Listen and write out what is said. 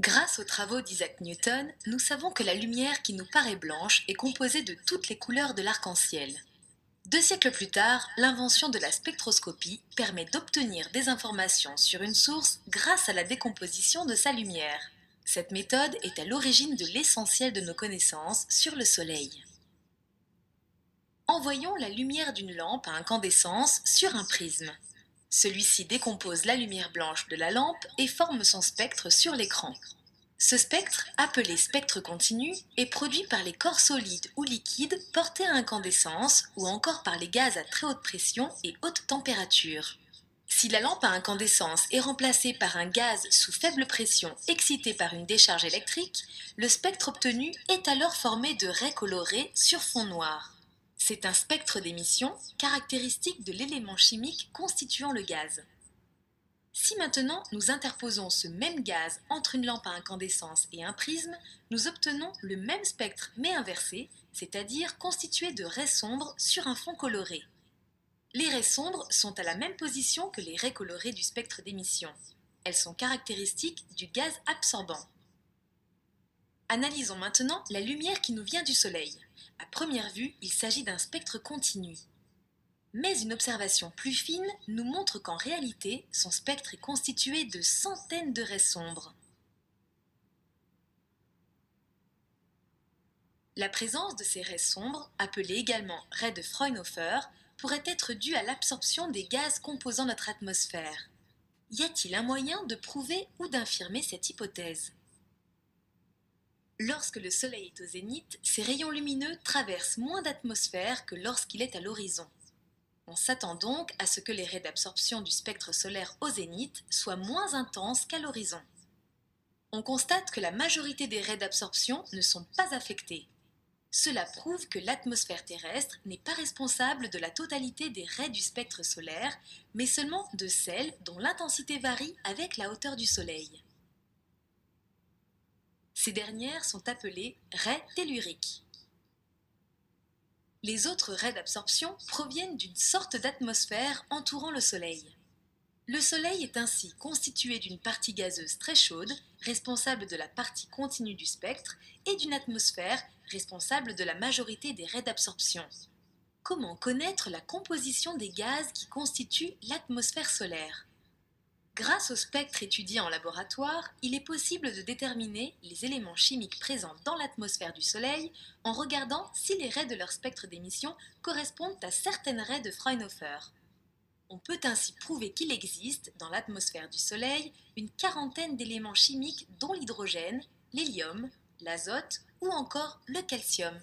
Grâce aux travaux d'Isaac Newton, nous savons que la lumière qui nous paraît blanche est composée de toutes les couleurs de l'arc-en-ciel. 2 siècles plus tard, l'invention de la spectroscopie permet d'obtenir des informations sur une source grâce à la décomposition de sa lumière. Cette méthode est à l'origine de l'essentiel de nos connaissances sur le Soleil. Envoyons la lumière d'une lampe à incandescence sur un prisme. Celui-ci décompose la lumière blanche de la lampe et forme son spectre sur l'écran. Ce spectre, appelé spectre continu, est produit par les corps solides ou liquides portés à incandescence ou encore par les gaz à très haute pression et haute température. Si la lampe à incandescence est remplacée par un gaz sous faible pression excité par une décharge électrique, le spectre obtenu est alors formé de raies colorées sur fond noir. C'est un spectre d'émission caractéristique de l'élément chimique constituant le gaz. Si maintenant nous interposons ce même gaz entre une lampe à incandescence et un prisme, nous obtenons le même spectre mais inversé, c'est-à-dire constitué de raies sombres sur un fond coloré. Les raies sombres sont à la même position que les raies colorées du spectre d'émission. Elles sont caractéristiques du gaz absorbant. Analysons maintenant la lumière qui nous vient du Soleil. À première vue, il s'agit d'un spectre continu. Mais une observation plus fine nous montre qu'en réalité, son spectre est constitué de centaines de raies sombres. La présence de ces raies sombres, appelées également raies de Fraunhofer, pourrait être due à l'absorption des gaz composant notre atmosphère. Y a-t-il un moyen de prouver ou d'infirmer cette hypothèse ? Lorsque le Soleil est au zénith, ses rayons lumineux traversent moins d'atmosphère que lorsqu'il est à l'horizon. On s'attend donc à ce que les raies d'absorption du spectre solaire au zénith soient moins intenses qu'à l'horizon. On constate que la majorité des raies d'absorption ne sont pas affectées. Cela prouve que l'atmosphère terrestre n'est pas responsable de la totalité des raies du spectre solaire, mais seulement de celles dont l'intensité varie avec la hauteur du Soleil. Ces dernières sont appelées raies telluriques. Les autres raies d'absorption proviennent d'une sorte d'atmosphère entourant le Soleil. Le Soleil est ainsi constitué d'une partie gazeuse très chaude, responsable de la partie continue du spectre, et d'une atmosphère, responsable de la majorité des raies d'absorption. Comment connaître la composition des gaz qui constituent l'atmosphère solaire ? Grâce au spectre étudié en laboratoire, il est possible de déterminer les éléments chimiques présents dans l'atmosphère du Soleil en regardant si les raies de leur spectre d'émission correspondent à certaines raies de Fraunhofer. On peut ainsi prouver qu'il existe, dans l'atmosphère du Soleil, une quarantaine d'éléments chimiques dont l'hydrogène, l'hélium, l'azote ou encore le calcium.